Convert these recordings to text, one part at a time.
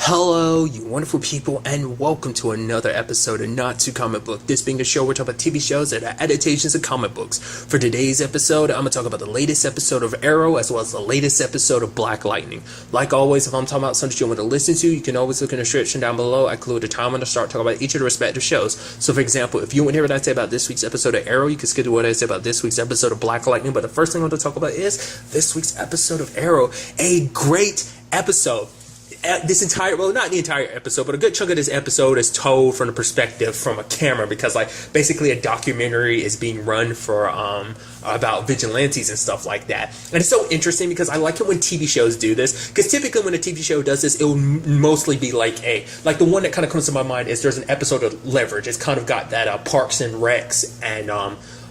Hello, you wonderful people, and welcome to another episode of Not Too Comic Book. This being a show, we're talking about TV shows that are adaptations of comic books. For today's episode, I'm going to talk about the latest episode of Arrow, as well as the latest episode of Black Lightning. Like always, if I'm talking about something you want to listen to, you can always look in the description down below. I include a time when to start talking about each of the respective shows. So for example, if you want to hear what I say about this week's episode of Arrow, you can skip to what I say about this week's episode of Black Lightning. But the first thing I want to talk about is this week's episode of Arrow. A great episode. This entire, well, not the entire episode, but a good chunk of this episode is told from the perspective from a camera, because like basically a documentary is being run for about vigilantes and stuff like that. And it's so interesting because I like it when TV shows do this, because typically when a TV show does this, it will mostly be like the one that kind of comes to my mind is there's an episode of Leverage. It's kind of got that Parks and Recs and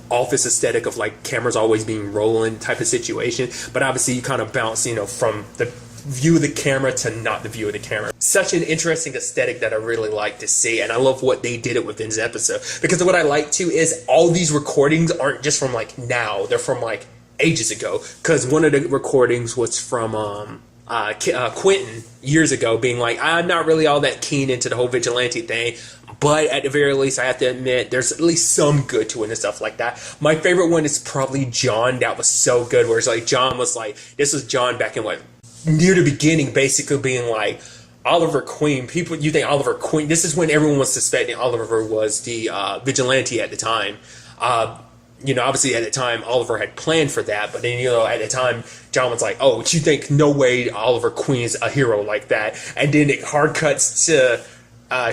office aesthetic of like cameras always being rolling type of situation, but obviously you kind of bounce, from the view of the camera to not the view of the camera. Such an interesting aesthetic that I really like to see, and I love what they did it within this episode, because what I like too is all these recordings aren't just from like now, they're from like ages ago, because one of the recordings was from Quentin years ago being like, I'm not really all that keen into the whole vigilante thing, but at the very least, I have to admit, there's at least some good to it and stuff like that. My favorite one is probably John. That was so good, where it's like John was like, this was John back in like near the beginning, basically being like, Oliver Queen, you think Oliver Queen, this is when everyone was suspecting Oliver was the vigilante at the time. Obviously at the time Oliver had planned for that, but then at the time John was like, oh, you think no way Oliver Queen's a hero like that? And then it hard cuts to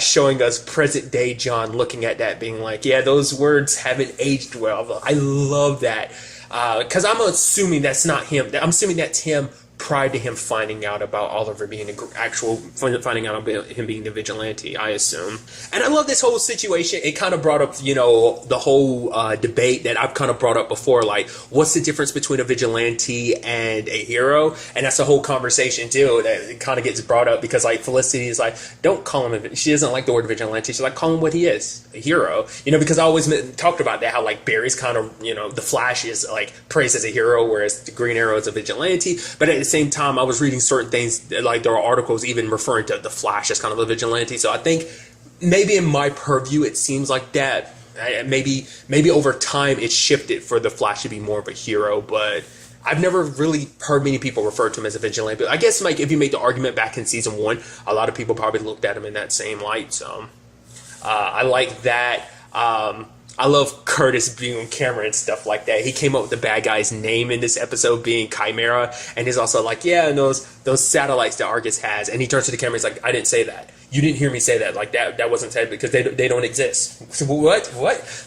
showing us present day John looking at that being like, yeah, those words haven't aged well. I love that, because I'm assuming that's not him. I'm assuming that's him prior to him finding out about Oliver being finding out about him being the vigilante, I assume. And I love this whole situation. It kind of brought up, the whole debate that I've kind of brought up before, like, what's the difference between a vigilante and a hero? And that's the whole conversation too, that it kind of gets brought up, because like Felicity is like, don't call him she doesn't like the word vigilante. She's like, call him what he is, a hero. Because I always talked about that, how like Barry's kind of, the Flash is like praised as a hero, whereas the Green Arrow is a vigilante. But at the same time, I was reading certain things, like there are articles even referring to the Flash as kind of a vigilante. So I think maybe in my purview it seems like that. Maybe over time it shifted for the Flash to be more of a hero, but I've never really heard many people refer to him as a vigilante. But I guess like if you make the argument back in season 1, a lot of people probably looked at him in that same light. So I like that. I love Curtis being on camera and stuff like that. He came up with the bad guy's name in this episode being Chimera, and he's also like, yeah, and those satellites that Argus has. And he turns to the camera, he's like, I didn't say that. You didn't hear me say that. Like that wasn't said, because they don't exist. So what?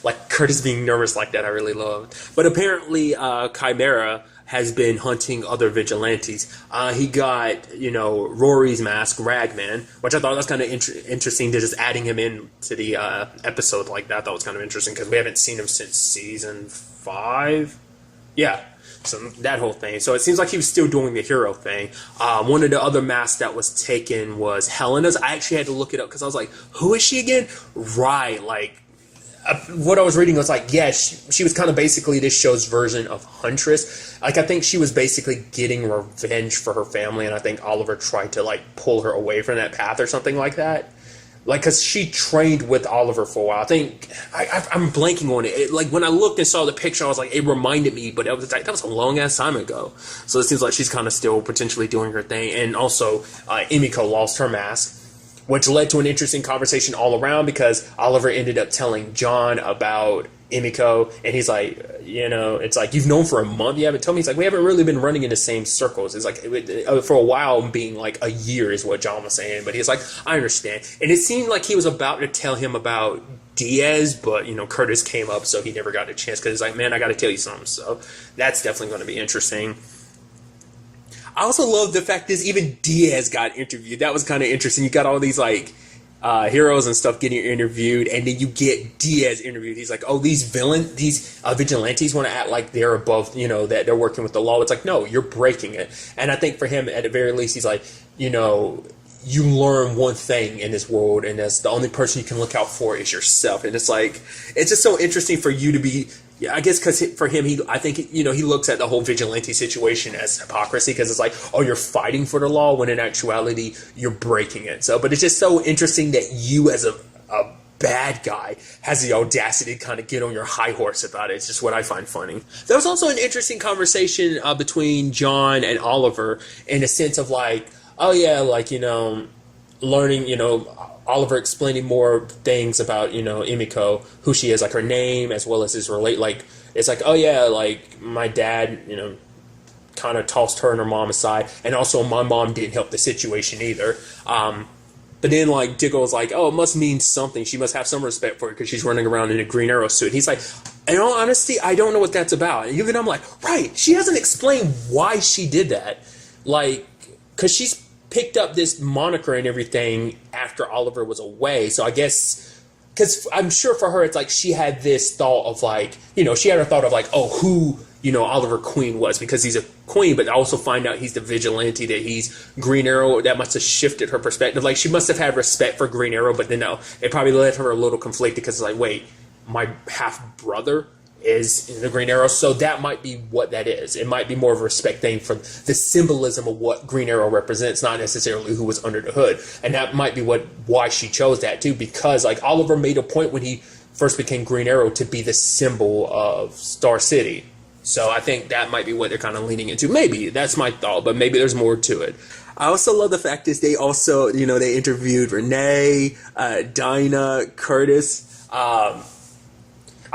Like Curtis being nervous like that, I really loved. But apparently, Chimera has been hunting other vigilantes. He got, Rory's mask, Ragman, which I thought was kind of interesting. They're just adding him in to the episode like that. I thought was kind of interesting, because we haven't seen him since season 5. Yeah, so that whole thing. So it seems like he was still doing the hero thing. One of the other masks that was taken was Helena's. I actually had to look it up, because I was like, who is she again? Right, like, what I was reading was like, yeah, she was kind of basically this show's version of Huntress. Like, I think she was basically getting revenge for her family, and I think Oliver tried to, like, pull her away from that path or something like that. Like, because she trained with Oliver for a while. I think, I'm blanking on it. Like, when I looked and saw the picture, I was like, it reminded me, but it was like, that was a long-ass time ago. So it seems like she's kind of still potentially doing her thing. And also, Emiko lost her mask, which led to an interesting conversation all around, because Oliver ended up telling John about Emiko, and he's like, it's like, you've known for a month, you haven't told me. He's like, we haven't really been running in the same circles. It's like, for a while, being like a year is what John was saying, but he's like, I understand. And it seemed like he was about to tell him about Diaz, but, Curtis came up, so he never got a chance, because he's like, man, I got to tell you something. So that's definitely going to be interesting. I also love the fact that even Diaz got interviewed. That was kind of interesting. You got all these like heroes and stuff getting interviewed, and then you get Diaz interviewed. He's like, oh, these vigilantes want to act like they're above, that they're working with the law. It's like, no, you're breaking it. And I think for him, at the very least, he's like, you learn one thing in this world, and that's the only person you can look out for is yourself. And it's like, it's just so interesting for you to be Yeah, I guess because for him, I think, he looks at the whole vigilante situation as hypocrisy, because it's like, oh, you're fighting for the law, when in actuality, you're breaking it. So, but it's just so interesting that you, as a bad guy, has the audacity to kind of get on your high horse about it. It's just what I find funny. There was also an interesting conversation between John and Oliver, in a sense of like, oh yeah, like, learning, Oliver explaining more things about, Emiko, who she is, like her name, as well as his like, it's like, oh yeah, like my dad, kind of tossed her and her mom aside, and also my mom didn't help the situation either. But then, like, Diggle's like, oh, it must mean something. She must have some respect for it because she's running around in a Green Arrow suit. He's like, in all honesty, I don't know what that's about. And even I'm like, right, she hasn't explained why she did that. Like, because she's picked up this moniker and everything after Oliver was away. So I guess, because I'm sure for her, it's like she had this thought of like, she had a thought of like, oh, who, Oliver Queen was, because he's a queen, but also find out he's the vigilante, that he's Green Arrow. That must have shifted her perspective. Like, she must have had respect for Green Arrow, but then no, it probably led her a little conflicted, because it's like, wait, my half brother is in the Green Arrow, so that might be what that is. It might be more of a respect thing for the symbolism of what Green Arrow represents, not necessarily who was under the hood. And that might be why she chose that too, because like Oliver made a point when he first became Green Arrow to be the symbol of Star City. So I think that might be what they're kind of leaning into. Maybe that's my thought, but maybe there's more to it. I also love the fact is they also, they interviewed Renee, Dinah, Curtis. I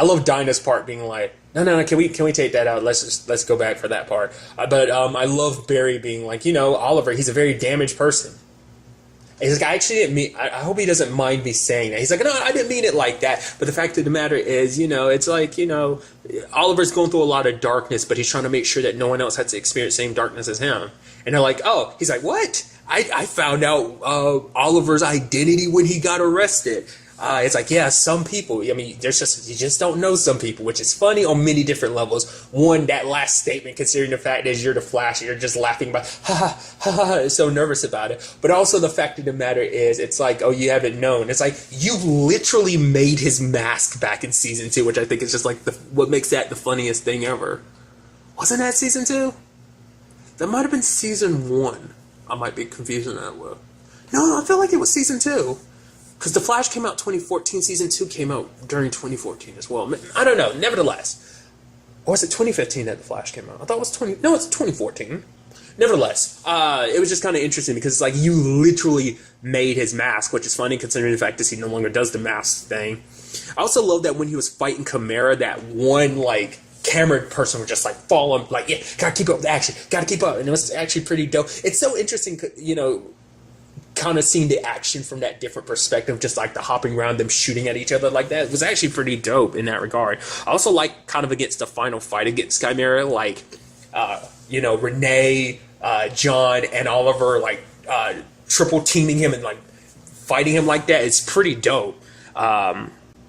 love Dinah's part being like, no, can we take that out? Let's go back for that part. But I love Barry being like, Oliver, he's a very damaged person. And he's like, I actually didn't mean, I hope he doesn't mind me saying that. He's like, no, I didn't mean it like that. But the fact of the matter is, it's like, Oliver's going through a lot of darkness, but he's trying to make sure that no one else has to experience the same darkness as him. And they're like, oh, he's like, what? I found out Oliver's identity when he got arrested. It's like, yeah, some people, you just don't know some people, which is funny on many different levels. One, that last statement, considering the fact that you're the Flash, you're just laughing about, so nervous about it. But also the fact of the matter is, it's like, oh, you haven't known. It's like, you literally made his mask back in season 2, which I think is just like what makes that the funniest thing ever. Wasn't that season 2? That might have been season 1. I might be confusing that with. No, I feel like it was season 2. Because The Flash came out 2014, season 2 came out during 2014 as well. I don't know, nevertheless. Or was it 2015 that The Flash came out? I thought it was it's 2014. Nevertheless, it was just kind of interesting because it's like you literally made his mask, which is funny considering the fact that he no longer does the mask thing. I also love that when he was fighting Chimera, that one, like, camera person was just like following, like, yeah, gotta keep up with the action, gotta keep up. And it was actually pretty dope. It's so interesting, kind of seeing the action from that different perspective, just like the hopping around, them shooting at each other like that. It was actually pretty dope in that regard. I also like kind of against the final fight against Chimera, like, Renee, John, and Oliver, like, triple teaming him and, like, fighting him like that. It's pretty dope.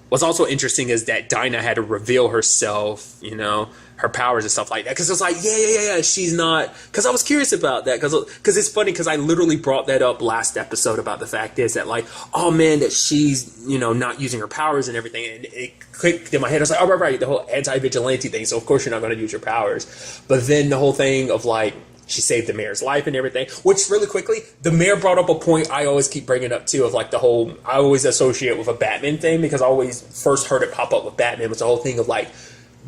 What's also interesting is that Dinah had to reveal herself, her powers and stuff like that. Because it's like, yeah, she's not... Because I was curious about that. Because it's funny, because I literally brought that up last episode about the fact is that, like, oh, man, that she's, not using her powers and everything. And it clicked in my head. I was like, oh, right, the whole anti-vigilante thing. So, of course, you're not going to use your powers. But then the whole thing of, like, she saved the mayor's life and everything. Which, really quickly, the mayor brought up a point I always keep bringing up, too, of, like, the whole... I always associate with a Batman thing, because I always first heard it pop up with Batman. Was the whole thing of, like,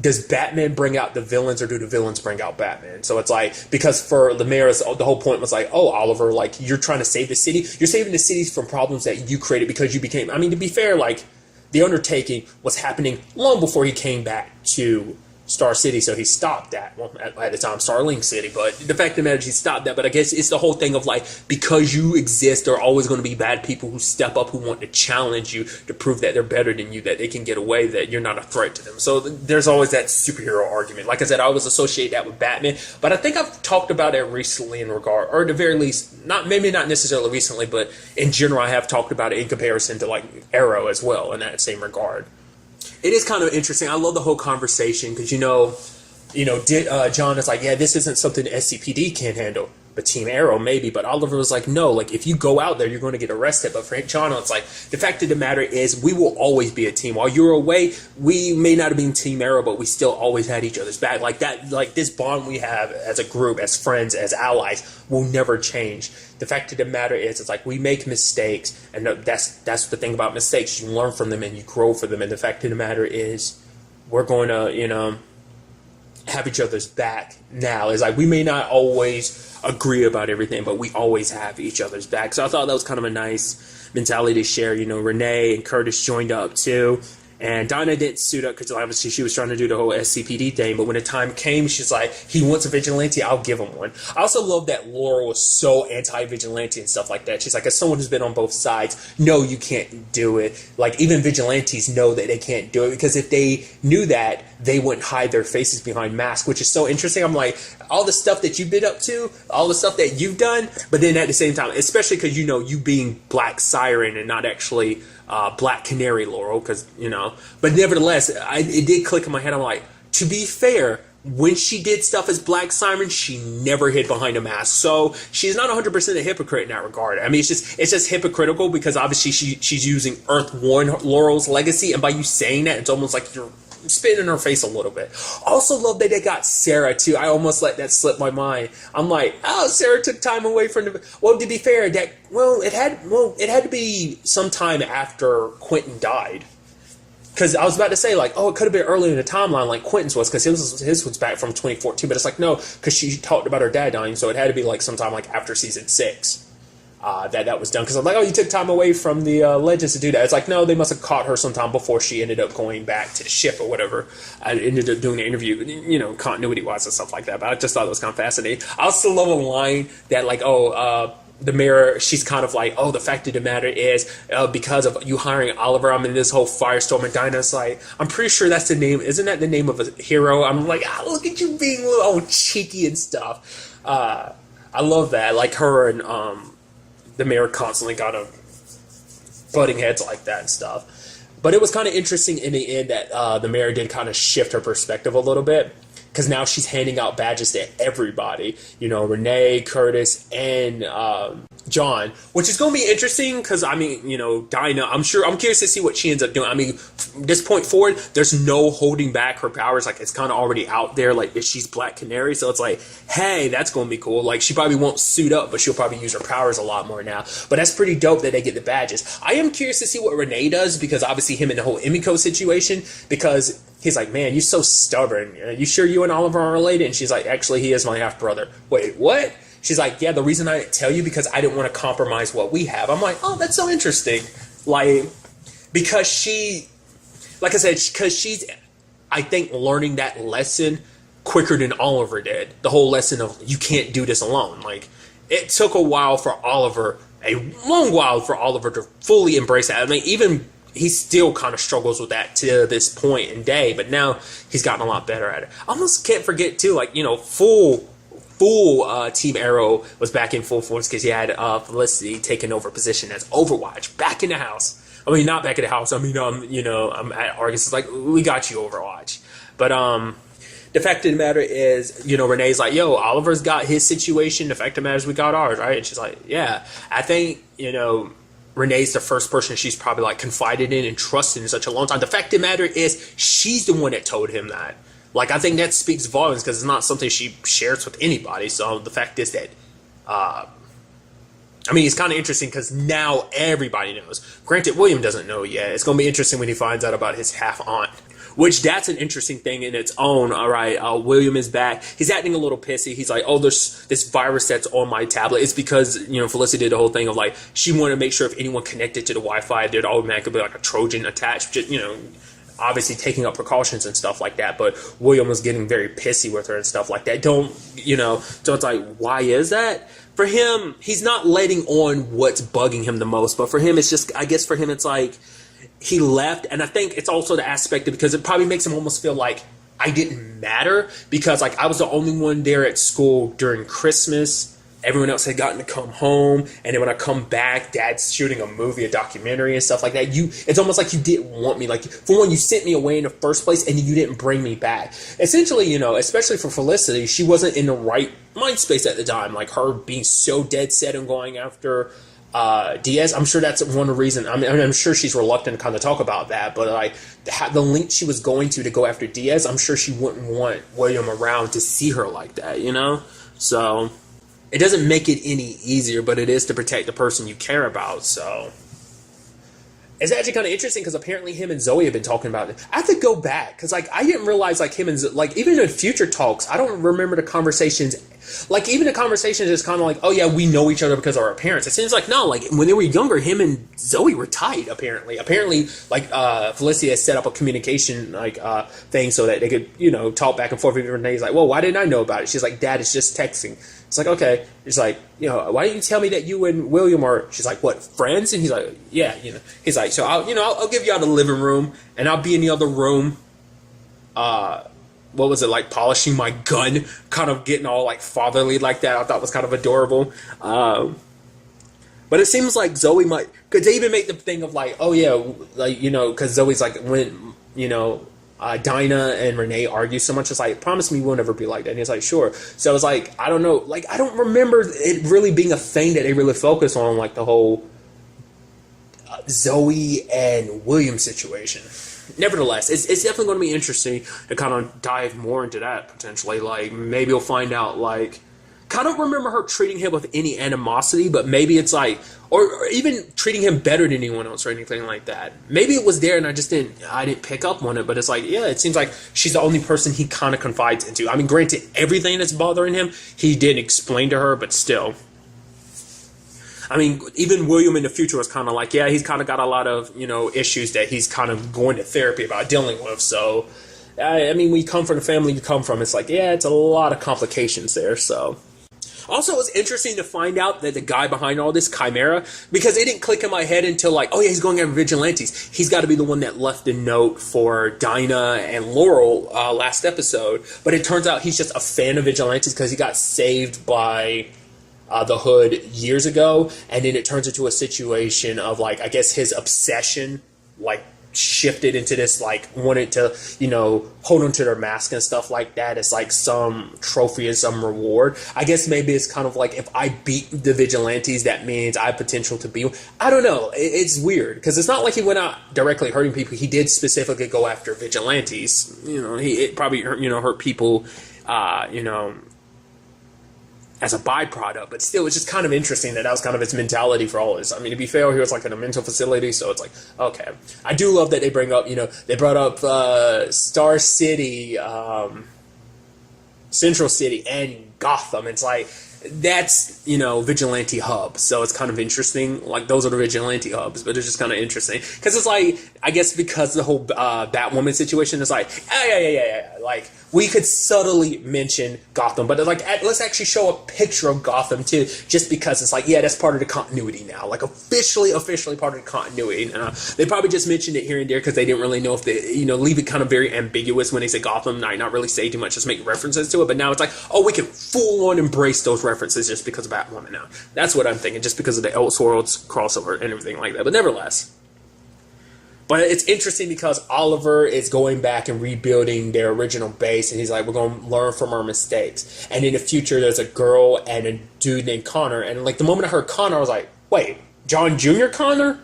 does Batman bring out the villains, or do the villains bring out Batman? So it's like, because for the mayor, the whole point was like, oh, Oliver, like, you're trying to save the city. You're saving the city from problems that you created because you became... I mean, to be fair, like, the undertaking was happening long before he came back to Star City, so he stopped that. Well, at the time, Starling City, but the fact of the matter is he stopped that. But I guess it's the whole thing of, like, because you exist, there are always going to be bad people who step up, who want to challenge you to prove that they're better than you, that they can get away, that you're not a threat to them. So there's always that superhero argument. Like I said, I always associate that with Batman, but I think I've talked about it recently in regard, or at the very least, maybe not necessarily recently, but in general, I have talked about it in comparison to, like, Arrow as well, in that same regard. It is kind of interesting. I love the whole conversation because, John is like, yeah, this isn't something the SCPD can handle. but Team Arrow maybe. But Oliver was like, no, like if you go out there, you're going to get arrested. But for Jono, it's like the fact of the matter is we will always be a team. While you're away, we may not have been Team Arrow, but we still always had each other's back. Like that, like this bond we have as a group, as friends, as allies, will never change. The fact of the matter is, it's like we make mistakes, and that's the thing about mistakes. You learn from them and you grow from them. And the fact of the matter is, we're going to, have each other's back now. It's like we may not always agree about everything, but we always have each other's back. So I thought that was kind of a nice mentality to share. Renee and Curtis joined up too. And Dinah didn't suit up because obviously she was trying to do the whole SCPD thing. But when the time came, she's like, he wants a vigilante, I'll give him one. I also love that Laurel was so anti-vigilante and stuff like that. She's like, as someone who's been on both sides, no, you can't do it. Like, even vigilantes know that they can't do it, because if they knew that, they wouldn't hide their faces behind masks, which is so interesting. I'm like, all the stuff that you've been up to, all the stuff that you've done, but then at the same time, especially because, you being Black Siren and not actually Black Canary, Laurel, because, but nevertheless, it did click in my head. I'm like, to be fair, when she did stuff as Black Siren, she never hid behind a mask. So she's not 100% a hypocrite in that regard. I mean, it's just hypocritical, because obviously she's using Earth 1 Laurel's legacy, and by you saying that, it's almost like you're spitting in her face a little bit. Also love that they got Sarah too. I almost let that slip my mind. I'm like, oh, Sarah took time away from the. Well, to be fair, it had to be sometime after Quentin died. Because I was about to say, like, oh, it could have been earlier in the timeline, like Quentin's was, because his was back from 2014. But it's like, no, because she talked about her dad dying, so it had to be like sometime like after season 6. That was done, because I'm like, oh, you took time away from the Legends to do that. It's like, no, they must have caught her sometime before she ended up going back to the ship or whatever. I ended up doing the interview, continuity-wise and stuff like that. But I just thought it was kind of fascinating. I also love a line that, like, the mirror, she's kind of like, oh, the fact of the matter is, because of you hiring Oliver, I'm in this whole firestorm. And Dinah's like, I'm pretty sure that's the name. Isn't that the name of a hero? I'm like, look at you being a little cheeky and stuff. I love that. Like, her and the mayor constantly got a butting heads like that and stuff. But it was kind of interesting in the end that the mayor did kind of shift her perspective a little bit, because now she's handing out badges to everybody. Renee, Curtis, and John, which is going to be interesting, because, I mean, Dinah, I'm curious to see what she ends up doing. I mean, from this point forward, there's no holding back her powers. Like, it's kind of already out there, like, if she's Black Canary. So it's like, hey, that's going to be cool. Like, she probably won't suit up, but she'll probably use her powers a lot more now. But that's pretty dope that they get the badges. I am curious to see what Renee does, because obviously him and the whole Emiko situation, because he's like, man, you're so stubborn. You sure you and Oliver are related? And she's like, actually, he is my half-brother. Wait, what? She's like, yeah, the reason I didn't tell you, because I didn't want to compromise what we have. I'm like, oh, that's so interesting. Like, because like I said, because she's, I think, learning that lesson quicker than Oliver did. The whole lesson of, you can't do this alone. Like, it took a long while for Oliver to fully embrace that. I mean, even he still kind of struggles with that to this point in day, but now he's gotten a lot better at it. I almost can't forget too, like, full Team Arrow was back in full force, because he had Felicity taking over position as Overwatch, back in the house. I mean, not back in the house. I mean, I'm at Argus. It's like, we got you, Overwatch. But the fact of the matter is, Renee's like, yo, Oliver's got his situation. The fact of the matter is, we got ours, right? And she's like, yeah. I think, Renee's the first person she's probably like confided in and trusted in such a long time. The fact of the matter is, she's the one that told him that. Like, I think that speaks volumes, because it's not something she shares with anybody. So the fact is that, I mean, it's kind of interesting, because now everybody knows. Granted, William doesn't know yet. It's going to be interesting when he finds out about his half-aunt, which that's an interesting thing in its own. All right, William is back. He's acting a little pissy. He's like, oh, there's this virus that's on my tablet. It's because, Felicity did the whole thing of, like, she wanted to make sure if anyone connected to the Wi-Fi, there'd automatically be like a Trojan attached, just, obviously taking up precautions and stuff like that. But William was getting very pissy with her and stuff like that. So it's like, why is that? For him, he's not letting on what's bugging him the most, but for him, it's just, I guess for him, it's like, he left, and I think it's also the aspect of, because it probably makes him almost feel like I didn't matter, because, like, I was the only one there at school during Christmas. Everyone else had gotten to come home, and then when I come back, Dad's shooting a movie, a documentary, and stuff like that. It's almost like you didn't want me. Like, for one, you sent me away in the first place, and you didn't bring me back. Essentially, especially for Felicity, she wasn't in the right mind space at the time, like her being so dead set on going after Diaz. I'm sure that's one of the reasons. I'm sure she's reluctant to kind of talk about that, but like the length she was going to go after Diaz, I'm sure she wouldn't want William around to see her like that, you know? So it doesn't make it any easier, but it is to protect the person you care about. So it's actually kind of interesting because apparently him and Zoe have been talking about it. I have to go back because like I didn't realize like him and like even in future talks, I don't remember the conversations. Like even the conversations is kind of like, oh yeah, we know each other because of our parents. It seems like no, like when they were younger, him and Zoe were tight. Apparently, like Felicia set up a communication like thing so that they could talk back and forth with different things. Like, well, why didn't I know about it? She's like, Dad, it's just texting. It's like, okay. It's like, why didn't you tell me that you and William are? She's like, what, friends? And he's like, yeah, He's like, so I'll give you out the living room and I'll be in the other room. What was it, like polishing my gun, kind of getting all like fatherly like that. I thought was kind of adorable. But it seems like Zoe might, because they even make the thing of like, oh yeah, like, because Zoe's like, when, Dinah and Renee argue so much, it's like, promise me we'll never be like that. And he's like, sure. So it's like, I don't know, like, I don't remember it really being a thing that they really focus on, like the whole Zoe and William situation. Nevertheless, it's definitely going to be interesting to kind of dive more into that potentially. Like, maybe we'll find out, like, I don't remember her treating him with any animosity, but maybe it's like, or even treating him better than anyone else or anything like that. Maybe it was there and I didn't pick up on it, but it's like, yeah, it seems like she's the only person he kind of confides into. I mean, granted, everything that's bothering him, he didn't explain to her, but still. I mean, even William in the future was kind of like, yeah, he's kind of got a lot of, issues that he's kind of going to therapy about dealing with. So, I mean, when you come from the family you come from, it's like, yeah, it's a lot of complications there. So, also, it's interesting to find out that the guy behind all this, Chimera, because it didn't click in my head until like, oh yeah, he's going after vigilantes. He's got to be the one that left a note for Dinah and Laurel last episode. But it turns out he's just a fan of vigilantes because he got saved by the Hood years ago, and then it turns into a situation of like, I guess his obsession like shifted into this like wanted to hold on to their mask and stuff like that. It's like some trophy and some reward. I guess maybe it's kind of like, if I beat the vigilantes, that means I have potential to be. I don't know. It's weird because it's not like he went out directly hurting people. He did specifically go after vigilantes. It probably hurt people as a byproduct, but still, it's just kind of interesting that was kind of his mentality for all this. I mean, to be fair, he was like in a mental facility, so it's like, okay. I do love that they bring up, they brought up Star City, Central City, and Gotham. It's like, that's, vigilante hub. So it's kind of interesting. Like, those are the vigilante hubs, but it's just kind of interesting. Because it's like, I guess because the whole Batwoman situation is like, yeah. Like, we could subtly mention Gotham, but like, let's actually show a picture of Gotham too, just because it's like, yeah, that's part of the continuity now. Like, officially part of the continuity. They probably just mentioned it here and there because they didn't really know if they, leave it kind of very ambiguous when they say Gotham, not really say too much, just make references to it. But now it's like, oh, we can full on embrace those references just because of Batwoman now. That's what I'm thinking, just because of the Elseworlds crossover and everything like that. But nevertheless. But it's interesting because Oliver is going back and rebuilding their original base, and he's like, we're going to learn from our mistakes. And in the future, there's a girl and a dude named Connor. And like the moment I heard Connor, I was like, wait, John Jr. Connor?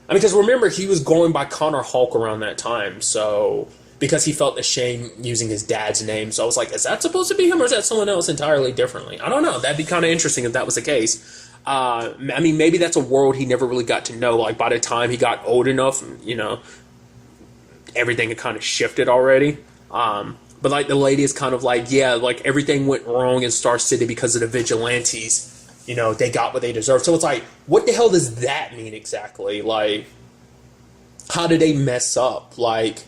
I mean, because remember, he was going by Connor Hulk around that time. So, because he felt ashamed using his dad's name. So I was like, is that supposed to be him or is that someone else entirely differently? I don't know. That'd be kind of interesting if that was the case. I mean, maybe that's a world he never really got to know. Like, by the time he got old enough, everything had kind of shifted already. But, like, the lady is kind of like, yeah, like, everything went wrong in Star City because of the vigilantes. They got what they deserved. So it's like, what the hell does that mean exactly? Like, how did they mess up? Like,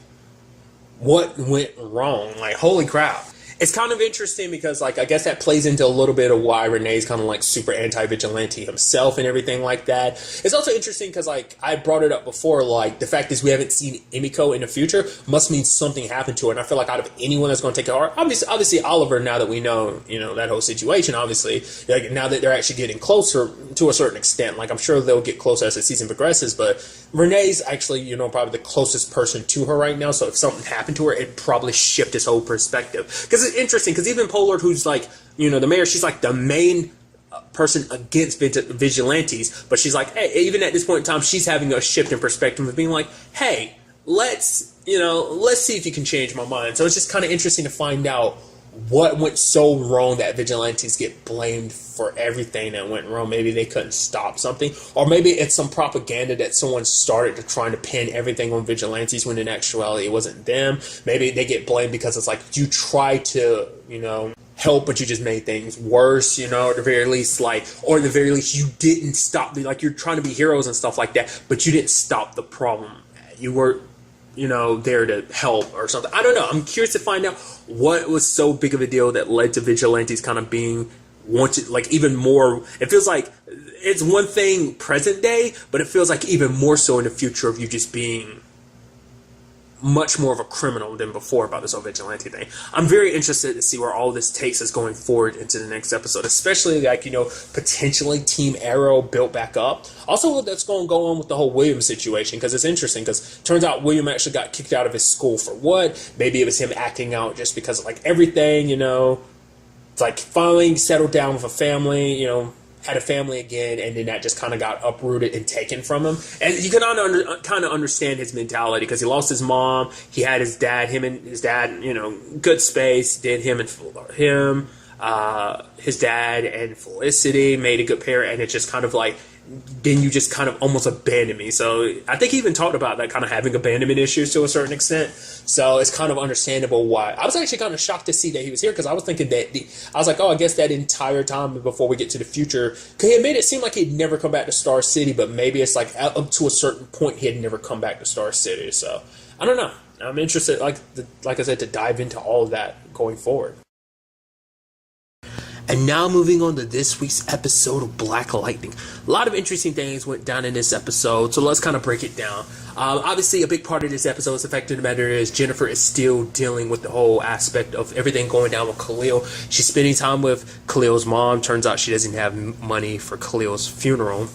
what went wrong? Like, holy crap. It's kind of interesting because, like, I guess that plays into a little bit of why Renee's kind of, like, super anti-vigilante himself and everything like that. It's also interesting because, like, I brought it up before, like, the fact is we haven't seen Emiko in the future must mean something happened to her. And I feel like out of anyone that's going to take her heart, obviously Oliver, now that we know, that whole situation, obviously, like, now that they're actually getting closer to a certain extent. Like, I'm sure they'll get closer as the season progresses, but Renee's actually, you know, probably the closest person to her right now. So if something happened to her, it'd probably shift his whole perspective. Because it's interesting, because even Pollard, who's like, you know, the mayor, she's like the main person against vigilantes, but she's like, hey, even at this point in time, she's having a shift in perspective of being like, hey, let's see if you can change my mind. So it's just kind of interesting to find out what went so wrong that vigilantes get blamed for everything that went wrong. Maybe they couldn't stop something, or maybe it's some propaganda that someone started to trying to pin everything on vigilantes when in actuality it wasn't them. Maybe they get blamed because it's like you try to, you know, help, but you just made things worse, you know, at the very least, like, or at the very least you didn't stop like, you're trying to be heroes and stuff like that, but you didn't stop the problem. You were, you know, there to help or something. I don't know. I'm curious to find out what was so big of a deal that led to vigilantes kind of being wanted, like, even more. It feels like it's one thing present day, but it feels like even more so in the future of you just being much more of a criminal than before about this whole vigilante thing. I'm very interested to see where all this takes us going forward into the next episode, especially, like, you know, potentially Team Arrow built back up. Also, what that's going to go on with the whole William situation, because it's interesting, because it turns out William actually got kicked out of his school for what? Maybe it was him acting out just because of, like, everything, you know, it's like finally settled down with a family, you know, had a family again, and then that just kind of got uprooted and taken from him. And you can kind of understand his mentality, because he lost his mom, he had his dad, him and his dad, you know, good space, did his dad and Felicity made a good pair, and it's just kind of like, then you just kind of almost abandon me. So I think he even talked about that, kind of having abandonment issues to a certain extent. So it's kind of understandable why. I was actually kind of shocked to see that he was here, because I was thinking that I was like, oh, I guess that entire time before we get to the future, because he made it seem like he'd never come back to Star City, but maybe it's like up to a certain point he had never come back to Star City. So I don't know. I'm interested, like I said, to dive into all of that going forward. And now moving on to this week's episode of Black Lightning. A lot of interesting things went down in this episode, so let's kind of break it down. Obviously, a big part of this episode's fact of the matter is Jennifer is still dealing with the whole aspect of everything going down with Khalil. She's spending time with Khalil's mom. Turns out she doesn't have money for Khalil's funeral.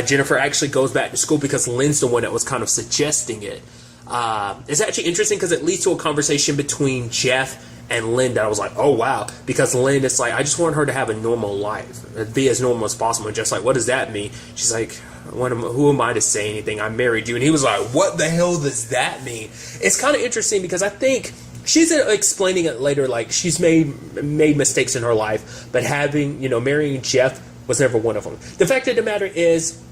Jennifer actually goes back to school because Lynn's the one that was kind of suggesting it. It's actually interesting because it leads to a conversation between Jeff and Lynn that I was like, oh wow, because Lynn is like, I just want her to have a normal life, be as normal as possible. And just like, what does that mean? She's like, who am I to say anything? I married you. And he was like, what the hell does that mean? It's kind of interesting because I think she's explaining it later, like she's made mistakes in her life, but marrying Jeff was never one of them. The fact of the matter is,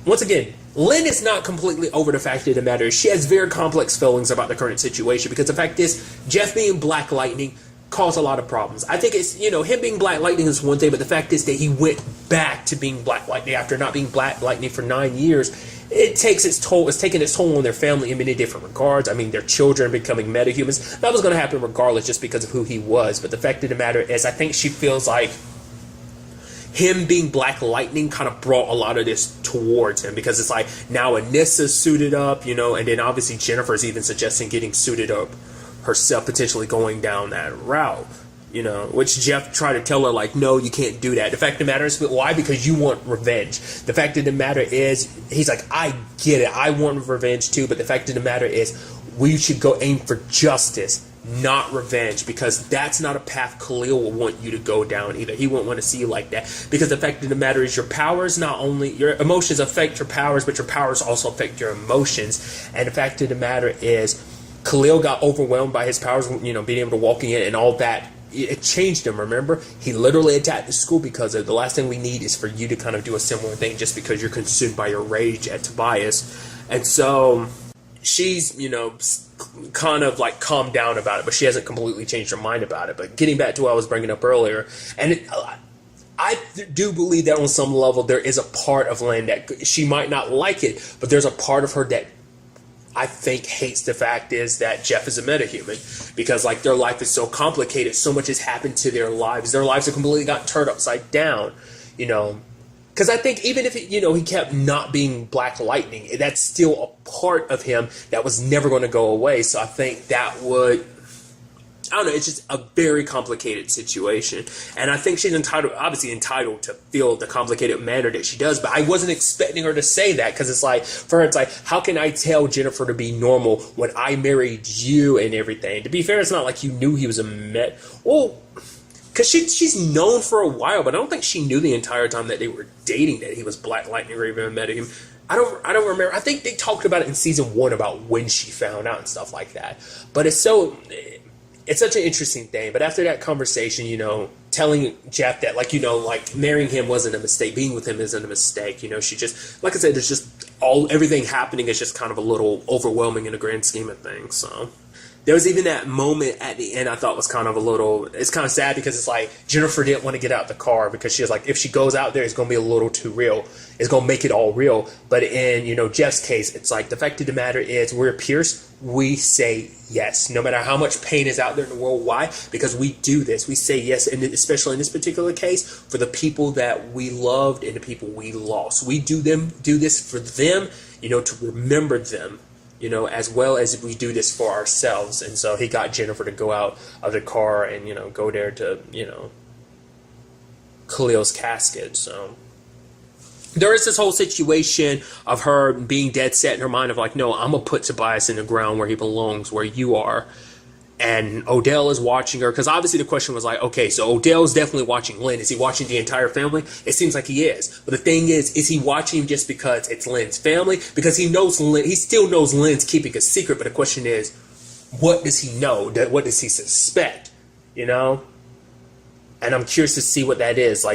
once again, Lynn is not completely over the fact of the matter. She has very complex feelings about the current situation, because the fact is, Jeff being Black Lightning caused a lot of problems. I think it's, him being Black Lightning is one thing, but the fact is that he went back to being Black Lightning after not being Black Lightning for 9 years. It takes its toll. It's taking its toll on their family in many different regards. I mean, their children becoming metahumans. That was going to happen regardless, just because of who he was. But the fact of the matter is, I think she feels like him being Black Lightning kind of brought a lot of this towards him, because it's like now Anissa's suited up, and then obviously Jennifer's even suggesting getting suited up herself, potentially going down that route, which Jeff tried to tell her, like, no, you can't do that. The fact of the matter is, why? Because you want revenge. The fact of the matter is, he's like, I get it. I want revenge too. But the fact of the matter is, we should go aim for justice, not revenge, because that's not a path Khalil will want you to go down either. He won't want to see you like that, because the fact of the matter is, your powers, not only your emotions affect your powers, but your powers also affect your emotions. And the fact of the matter is, Khalil got overwhelmed by his powers, being able to walk in and all that. It changed him, remember? He literally attacked the school because of the last thing we need is for you to kind of do a similar thing just because you're consumed by your rage at Tobias. And so she's, kind of like calmed down about it, but she hasn't completely changed her mind about it. But getting back to what I was bringing up earlier, and I do believe that on some level there is a part of Lynn that she might not like it, but there's a part of her that I think hates the fact is that Jeff is a metahuman, because like their life is so complicated, so much has happened to their lives have completely gotten turned upside down, because I think even if he kept not being Black Lightning, that's still a part of him that was never going to go away. So I think that would, I don't know, it's just a very complicated situation. And I think she's obviously entitled to feel the complicated manner that she does, but I wasn't expecting her to say that, because it's like, for her, it's like, how can I tell Jennifer to be normal when I married you and everything? To be fair, it's not like you knew he was well, because she's known for a while, but I don't think she knew the entire time that they were dating that he was Black Lightning or even met him. I don't remember. I think they talked about it in season 1 about when she found out and stuff like that. But it's such an interesting thing. But after that conversation, telling Jeff that, like marrying him wasn't a mistake, being with him isn't a mistake. She just, like I said, there's just everything happening is just kind of a little overwhelming in the grand scheme of things. So there was even that moment at the end I thought was kind of it's kind of sad, because it's like Jennifer didn't want to get out the car because she was like, if she goes out there, it's going to be a little too real. It's going to make it all real. But in, Jeff's case, it's like, the fact of the matter is, we're Pierce. We say yes, no matter how much pain is out there in the world. Why? Because we do this. We say yes, and especially in this particular case, for the people that we loved and the people we lost. We do this for them, to remember them, as well as we do this for ourselves. And so he got Jennifer to go out of the car and, go there to, Khalil's casket. So there is this whole situation of her being dead set in her mind of like, no, I'm going to put Tobias in the ground where he belongs, where you are. And Odell is watching her, because obviously the question was like, okay, so Odell's definitely watching Lynn. Is he watching the entire family? It seems like he is. But the thing is he watching just because it's Lynn's family? Because he still knows Lynn's keeping a secret. But the question is, what does he know? What does he suspect? And I'm curious to see what that is.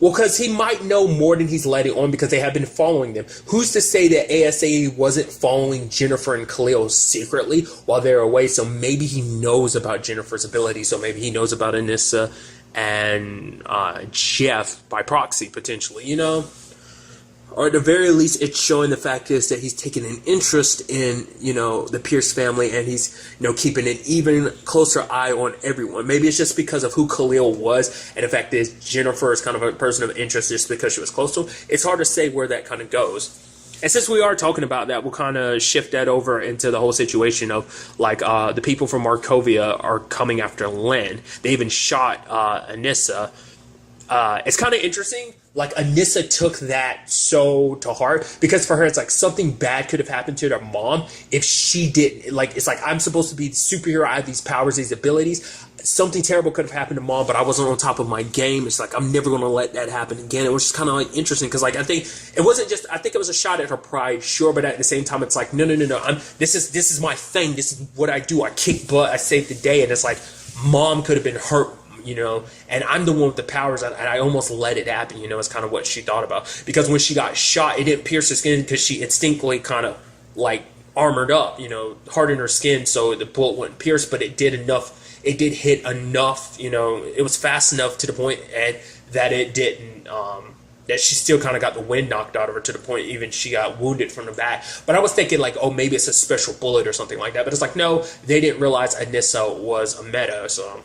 Well, because he might know more than he's letting on, because they have been following them. Who's to say that ASA wasn't following Jennifer and Khalil secretly while they're away? So maybe he knows about Jennifer's ability. So maybe he knows about Anissa and Jeff by proxy, potentially, Or at the very least, it's showing the fact is that he's taking an interest in, the Pierce family, and he's, keeping an even closer eye on everyone. Maybe it's just because of who Khalil was, and the fact is Jennifer is kind of a person of interest just because she was close to him. It's hard to say where that kind of goes. And since we are talking about that, we'll kind of shift that over into the whole situation of, the people from Markovia are coming after Lynn. They even shot Anissa. It's kind of interesting. Anissa took that so to heart, because for her, it's like something bad could have happened to their mom if she didn't. It's like, I'm supposed to be the superhero. I have these powers, these abilities. Something terrible could have happened to mom, but I wasn't on top of my game. It's like, I'm never going to let that happen again. It was just kind of interesting, because I think it wasn't just, I think it was a shot at her pride, sure, but at the same time, it's like, no. This is my thing. This is what I do. I kick butt. I save the day. And it's like, mom could have been hurt, and I'm the one with the powers, and I almost let it happen, is kind of what she thought about. Because when she got shot, it didn't pierce her skin, because she instinctively kind of armored up, hardened her skin so the bullet wouldn't pierce, but it did enough. It did hit enough, it was fast enough to the point and that it didn't, that she still kind of got the wind knocked out of her to the point even she got wounded from the back. But I was thinking maybe it's a special bullet or something like that. But it's like, no, they didn't realize Anissa was a meta, so.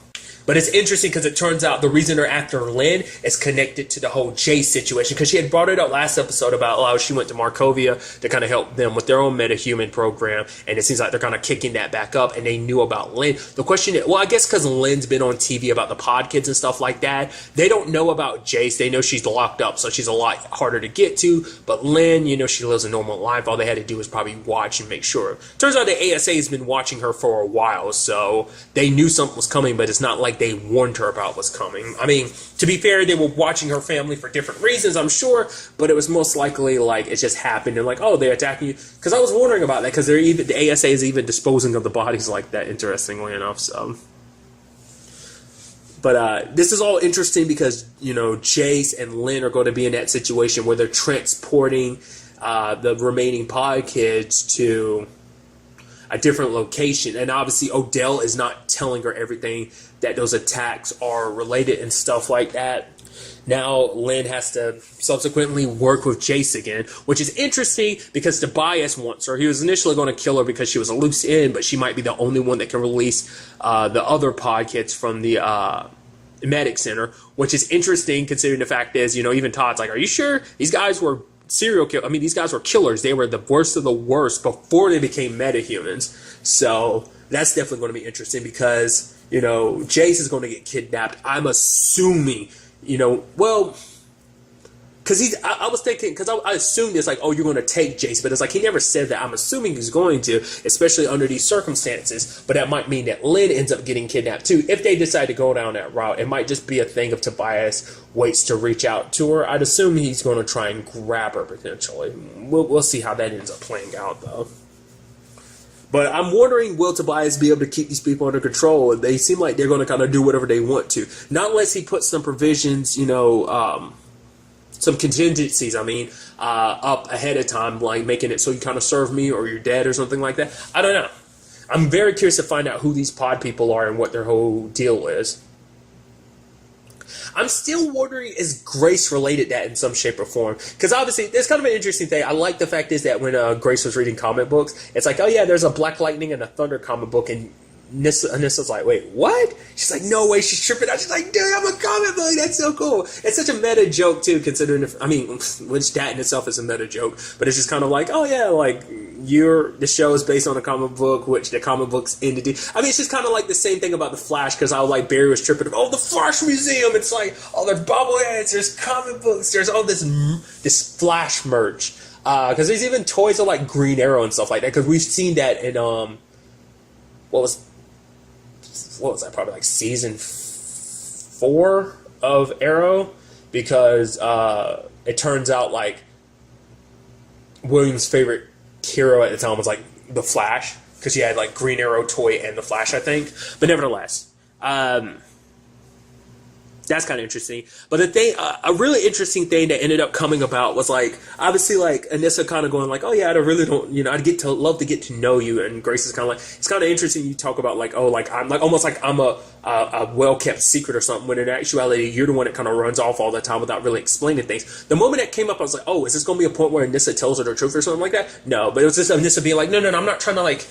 But it's interesting because it turns out the reason they're after Lynn is connected to the whole Jace situation, because she had brought it up last episode about how she went to Markovia to kind of help them with their own metahuman program, and it seems like they're kind of kicking that back up, and they knew about Lynn. The question is, well, I guess because Lynn's been on TV about the pod kids and stuff like that, they don't know about Jace. They know she's locked up, so she's a lot harder to get to, but Lynn, she lives a normal life. All they had to do was probably watch and make sure. Turns out the ASA has been watching her for a while, so they knew something was coming, but it's not like they warned her about what's coming. I mean, to be fair, they were watching her family for different reasons, I'm sure, but it was most likely it just happened and they're attacking you. Because I was wondering about that, because the ASA is even disposing of the bodies like that, interestingly enough. So, but this is all interesting because Jace and Lynn are going to be in that situation where they're transporting the remaining pod kids to a different location, and obviously Odell is not telling her everything, that those attacks are related and stuff like that. Now Lynn has to subsequently work with Jace again, which is interesting because Tobias wants her. He was initially going to kill her because she was a loose end, but she might be the only one that can release the other pod kids from the medic center, which is interesting considering the fact is, even Todd's like, are you sure these guys were serial killers? I mean, these guys were killers. They were the worst of the worst before they became metahumans. So that's definitely going to be interesting because Jace is going to get kidnapped. I'm assuming, well, because I was thinking, because I assumed it's like, oh, you're going to take Jace, but it's like he never said that. I'm assuming he's going to, especially under these circumstances. But that might mean that Lynn ends up getting kidnapped too. If they decide to go down that route, it might just be a thing of Tobias waits to reach out to her. I'd assume he's going to try and grab her potentially. We'll see how that ends up playing out though. But I'm wondering, will Tobias be able to keep these people under control? They seem like they're going to kind of do whatever they want to, not unless he puts some provisions, some contingencies, up ahead of time, like making it so you kind of serve me or you're dead or something like that. I don't know. I'm very curious to find out who these pod people are and what their whole deal is. I'm still wondering, is Grace related that in some shape or form? Because obviously, there's kind of an interesting thing. I like the fact is that when Grace was reading comic books, it's like, oh yeah, there's a Black Lightning and a Thunder comic book, and Anissa's like, wait, what? She's like, no way, she's tripping out. She's like, dude, I'm a comic book, that's so cool. It's such a meta joke too, considering, which that in itself is a meta joke, but it's just kind of like, oh yeah, like, the show is based on a comic book, which the comic book's entity. It's just kind of like the same thing about the Flash, because Barry was tripping, oh, the Flash Museum, it's like, oh, there's bobbleheads, there's comic books, there's all this Flash merch, because there's even toys of like Green Arrow and stuff like that, because we've seen that in, what was that, probably like season 4 of Arrow, because it turns out like William's favorite hero at the time was like the Flash, because he had like Green Arrow toy and the Flash, I think. But nevertheless, that's kind of interesting. But the thing, a really interesting thing that ended up coming about was like, obviously like Anissa kind of going like, oh yeah, I really don't, I'd love to get to know you. And Grace is kind of like, it's kind of interesting you talk about like, oh, like I'm like almost like I'm a well-kept secret or something, when in actuality you're the one that kind of runs off all the time without really explaining things. The moment that came up, I was like, oh, is this going to be a point where Anissa tells her the truth or something like that? No, but it was just Anissa being like, no, I'm not trying to like,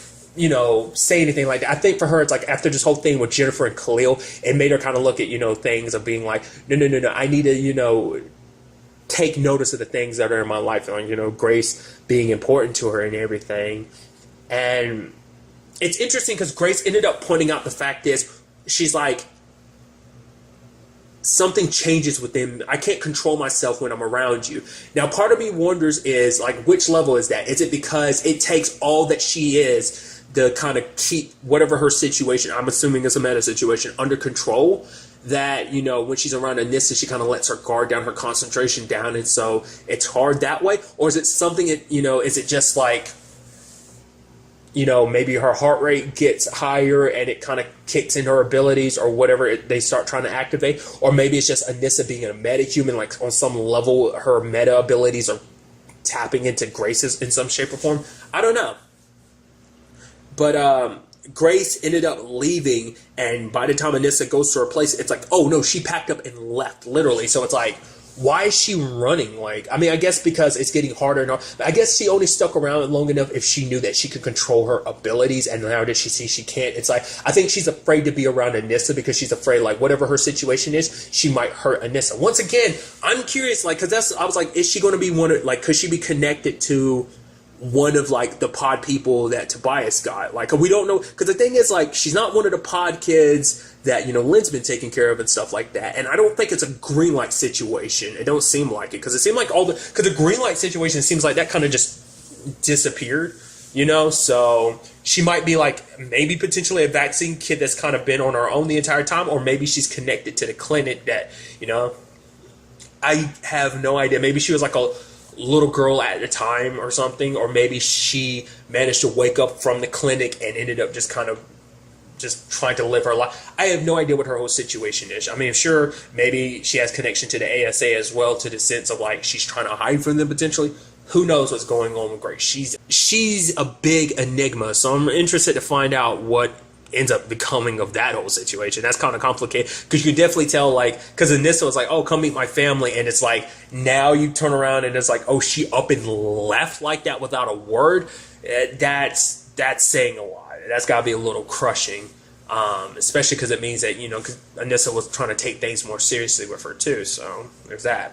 say anything like that. I think for her, it's like after this whole thing with Jennifer and Khalil, it made her kind of look at, things of being like, no, I need to, take notice of the things that are in my life, and, Grace being important to her and everything. And it's interesting because Grace ended up pointing out the fact is, she's like, something changes within. I can't control myself when I'm around you. Now, part of me wonders is like, which level is that? Is it because it takes all that she is to kind of keep whatever her situation, I'm assuming it's a meta situation, under control, that, when she's around Anissa, she kind of lets her guard down, her concentration down, and so it's hard that way? Or is it something, is it just like, maybe her heart rate gets higher and it kind of kicks in her abilities or whatever they start trying to activate? Or maybe it's just Anissa being a metahuman, like on some level her meta abilities are tapping into Grace's in some shape or form? I don't know. But Grace ended up leaving, and by the time Anissa goes to her place, it's like, oh no, she packed up and left, literally. So it's like, why is she running? Like, I guess because it's getting harder and harder. I guess she only stuck around long enough if she knew that she could control her abilities, and now that she sees she can't, it's like, I think she's afraid to be around Anissa because she's afraid, like, whatever her situation is, she might hurt Anissa. Once again, I'm curious, like, because I was like, is she going to be one of, like, could she be connected to one of like the pod people that Tobias got? Like, we don't know, because the thing is, like, she's not one of the pod kids that Lynn's been taking care of and stuff like that, and I don't think it's a green light situation. It don't seem like it, because it seemed like because the green light situation seems like that kind of just disappeared, so she might be like maybe potentially a vaccine kid that's kind of been on her own the entire time, or maybe she's connected to the clinic that I have no idea. Maybe she was like a little girl at the time or something, or maybe she managed to wake up from the clinic and ended up just kind of just trying to live her life. I have no idea what her whole situation is. Sure, maybe she has connection to the ASA as well, to the sense of like she's trying to hide from them potentially. Who knows what's going on with Grace? She's a big enigma, so I'm interested to find out what ends up becoming of that whole situation. That's kind of complicated, because you can definitely tell, like, because Anissa was like, oh, come meet my family, and it's like, now you turn around and it's like, oh, she up and left like that without a word. That's saying a lot. That's got to be a little crushing, especially because it means that, because Anissa was trying to take things more seriously with her too, so there's that.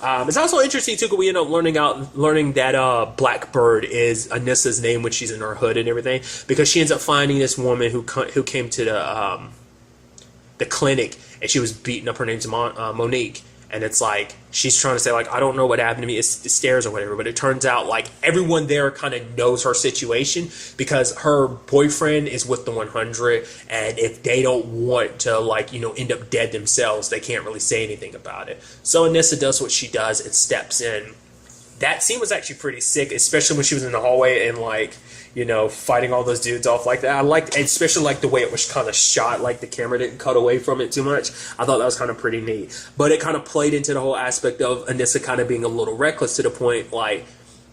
It's also interesting too, because we end up learning that Blackbird is Anissa's name when she's in her hood and everything, because she ends up finding this woman who came to the the clinic, and she was beating up, her name's Monique. And it's like, she's trying to say, like, I don't know what happened to me. It's the stairs or whatever. But it turns out, like, everyone there kind of knows her situation because her boyfriend is with the 100. And if they don't want to, like, you know, end up dead themselves, they can't really say anything about it. So Anissa does what she does and steps in. That scene was actually pretty sick, especially when she was in the hallway and, like, you know, fighting all those dudes off like that. I liked, especially like the way it was kind of shot, like the camera didn't cut away from it too much. I thought that was kind of pretty neat. But it kind of played into the whole aspect of Anissa kind of being a little reckless to the point, like,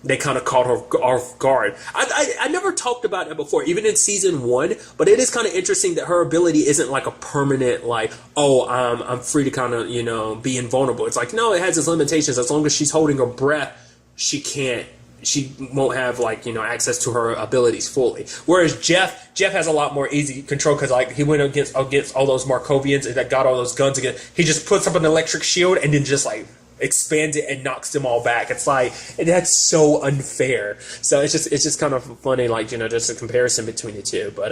they kind of caught her off guard. I never talked about it before, even in season 1, but it is kind of interesting that her ability isn't like a permanent, like, oh, I'm free to kind of, you know, be invulnerable. It's like, no, it has its limitations. As long as she's holding her breath, she won't have, like, you know, access to her abilities fully. Whereas Jeff has a lot more easy control because, like, he went against all those Markovians and that got all those guns again. He just puts up an electric shield and then just, like, expands it and knocks them all back. It's like, and that's so unfair. So it's just kind of funny, like, you know, just a comparison between the two. But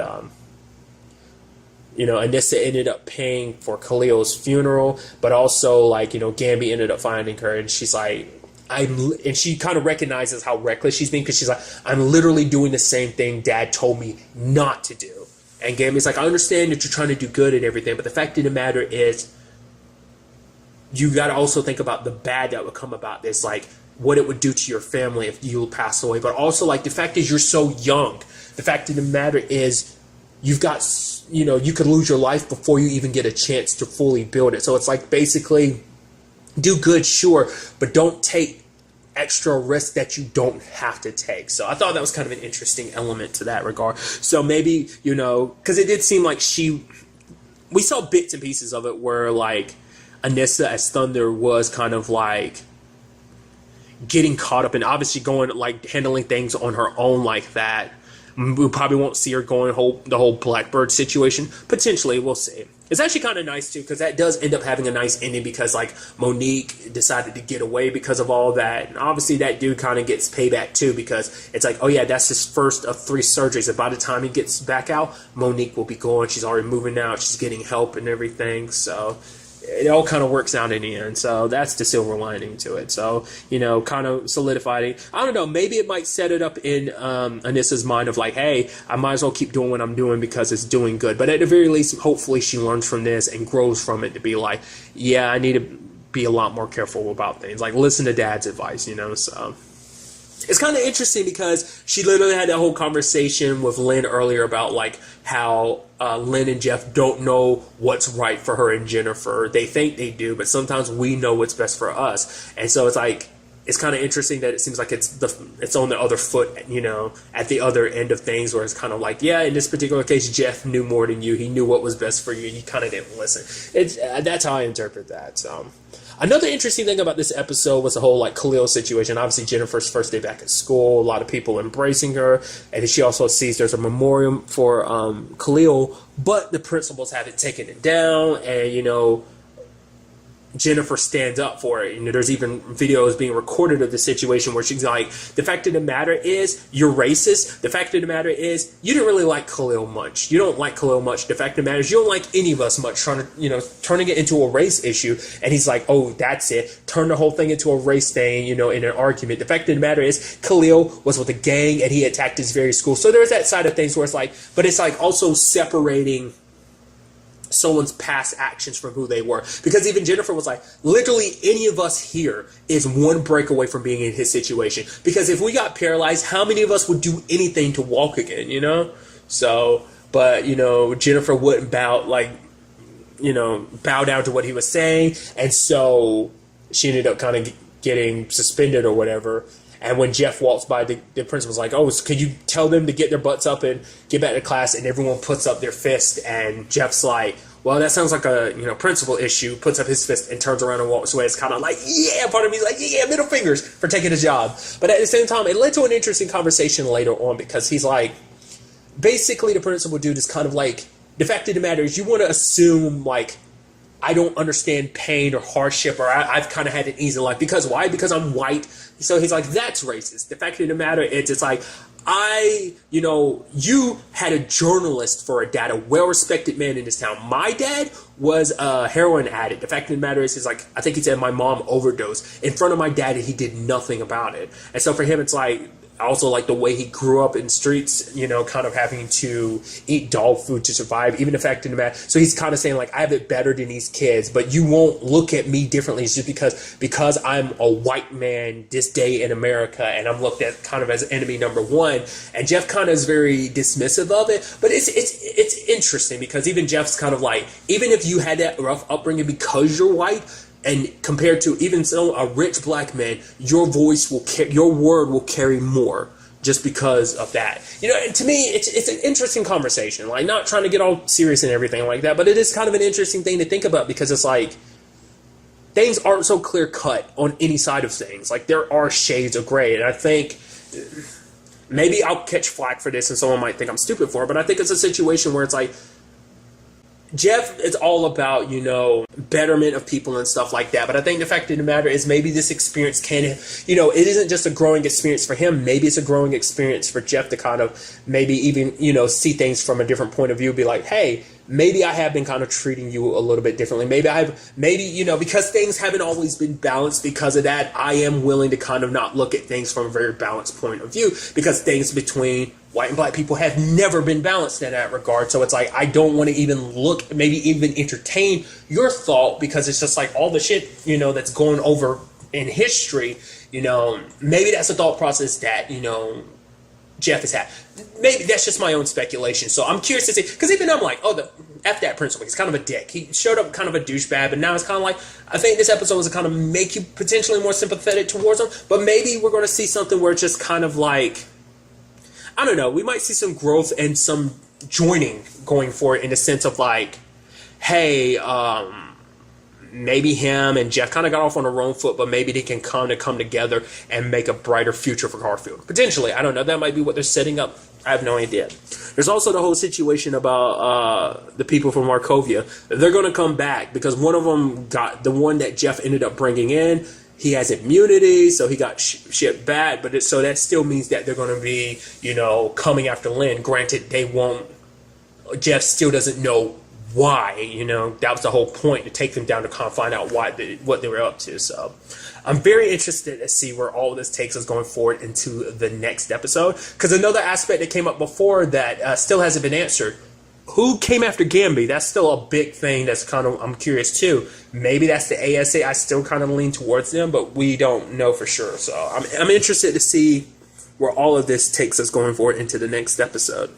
you know, Anissa ended up paying for Khalil's funeral, but also, like, you know, Gambi ended up finding her, and she's like, and she kind of recognizes how reckless she's being because she's like, I'm literally doing the same thing Dad told me not to do. And Gambi's like, I understand that you're trying to do good and everything, but the fact of the matter is, you got to also think about the bad that would come about this, like what it would do to your family if you pass away. But also, like, the fact is you're so young. The fact of the matter is, you've got, you know, you could lose your life before you even get a chance to fully build it. So it's like, basically, do good, sure, but don't take extra risk that you don't have to take. So I thought that was kind of an interesting element to that regard. So maybe, you know, because it did seem like we saw bits and pieces of it where, like, Anissa as Thunder was kind of like getting caught up and obviously going, like, handling things on her own like that. We probably won't see her going the whole Blackbird situation. Potentially, we'll see. It's actually kind of nice, too, because that does end up having a nice ending because, like, Monique decided to get away because of all that. And obviously, that dude kind of gets payback, too, because it's like, oh, yeah, that's his first of 3 surgeries. And by the time he gets back out, Monique will be gone. She's already moving out. She's getting help and everything. So it all kind of works out in the end. So that's the silver lining to it. So, you know, kind of solidifying. I don't know. Maybe it might set it up in Anissa's mind of like, hey, I might as well keep doing what I'm doing because it's doing good. But at the very least, hopefully she learns from this and grows from it to be like, yeah, I need to be a lot more careful about things. Like, listen to Dad's advice, you know, so. It's kind of interesting because she literally had that whole conversation with Lynn earlier about, like, how Lynn and Jeff don't know what's right for her and Jennifer. They think they do, but sometimes we know what's best for us. And so it's like, it's kind of interesting that it seems like it's on the other foot, you know, at the other end of things, where it's kind of like, yeah, in this particular case, Jeff knew more than you. He knew what was best for you, and you kind of didn't listen. That's how I interpret that. So another interesting thing about this episode was the whole, like, Khalil situation. Obviously, Jennifer's first day back at school, a lot of people embracing her, and she also sees there's a memorial for Khalil, but the principals haven't taken it down, and, you know, Jennifer stands up for it. You know, there's even videos being recorded of the situation where she's like, the fact of the matter is, you're racist. The fact of the matter is, you didn't really like Khalil much. You don't like Khalil much. The fact of the matter is, you don't like any of us much, turning it into a race issue. And he's like, oh, that's it. Turn the whole thing into a race thing, you know, in an argument. The fact of the matter is, Khalil was with a gang and he attacked his very school. So there's that side of things where it's like, but it's like also separating someone's past actions from who they were. Because even Jennifer was like, literally any of us here is one break away from being in his situation. Because if we got paralyzed, how many of us would do anything to walk again, you know? So, but, you know, Jennifer wouldn't bow down to what he was saying. And so she ended up kind of getting suspended or whatever. And when Jeff walks by, the principal's like, oh, so could you tell them to get their butts up and get back to class? And everyone puts up their fist. And Jeff's like, well, that sounds like a, you know, principal issue. Puts up his fist and turns around and walks away. It's kind of like, yeah, part of me's like, yeah, middle fingers for taking a job. But at the same time, it led to an interesting conversation later on because he's like, basically the principal dude is kind of like, the fact of the matter is you want to assume, like, I don't understand pain or hardship, or I've kind of had an easy life. Because why? Because I'm white. So he's like, that's racist. The fact of the matter is, it's like, you had a journalist for a dad, a well-respected man in this town. My dad was a heroin addict. The fact of the matter is, he's like, I think he said my mom overdosed in front of my dad, and he did nothing about it. And so for him, it's like, also like the way he grew up in the streets, kind of having to eat dog food to survive, even the fact of the matter. So he's kind of saying like, I have it better than these kids, but you won't look at me differently. It's just because I'm a white man this day in America, and I'm looked at kind of as enemy number one. And Jeff kind of is very dismissive of it, but it's interesting because even Jeff's kind of like, even if you had that rough upbringing because you're white, and compared to even so a rich black man, your word will carry more just because of that. And to me, it's an interesting conversation. Like, not trying to get all serious and everything like that, but it is kind of an interesting thing to think about because it's like things aren't so clear cut on any side of things. Like, there are shades of gray, and I think maybe I'll catch flack for this, and someone might think I'm stupid for it, but I think it's a situation where it's like, Jeff is all about, betterment of people and stuff like that. But I think the fact of the matter is maybe this experience it isn't just a growing experience for him. Maybe it's a growing experience for Jeff to kind of maybe even, see things from a different point of view, be like, hey, maybe I have been kind of treating you a little bit differently. Maybe, because things haven't always been balanced because of that, I am willing to kind of not look at things from a very balanced point of view because things between white and black people have never been balanced in that regard. So it's like, I don't want to even look, maybe even entertain your thought because it's just like all the shit, that's going over in history, maybe that's a thought process that, Jeff has had. Maybe that's just my own speculation. So I'm curious to see, because even I'm like, F that principal. He's kind of a dick. He showed up kind of a douchebag, but now it's kind of like, I think this episode was to kind of make you potentially more sympathetic towards him, but maybe we're going to see something where it's just kind of like, I don't know, we might see some growth and some joining going forward in the sense of like, hey, maybe him and Jeff kind of got off on the wrong foot, but maybe they can come together and make a brighter future for Garfield. Potentially, I don't know. That might be what they're setting up. I have no idea. There's also the whole situation about the people from Markovia. They're going to come back because one of them got the one that Jeff ended up bringing in. He has immunity, so he got shipped back. But so that still means that they're going to be, coming after Lynn. Granted, they won't. Jeff still doesn't know why. That was the whole point, to take them down to kind of find out what they were up to. So I'm very interested to see where all of this takes us going forward into the next episode. Because another aspect that came up before that still hasn't been answered. Who came after Gamby? That's still a big thing. That's kind of, I'm curious too. Maybe that's the ASA. I still kind of lean towards them, but we don't know for sure. So I'm interested to see where all of this takes us going forward into the next episode.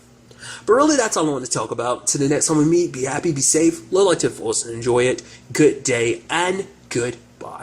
But really, that's all I want to talk about. To the next time we meet, be happy, be safe, live life to the fullest, and enjoy it. Good day and goodbye.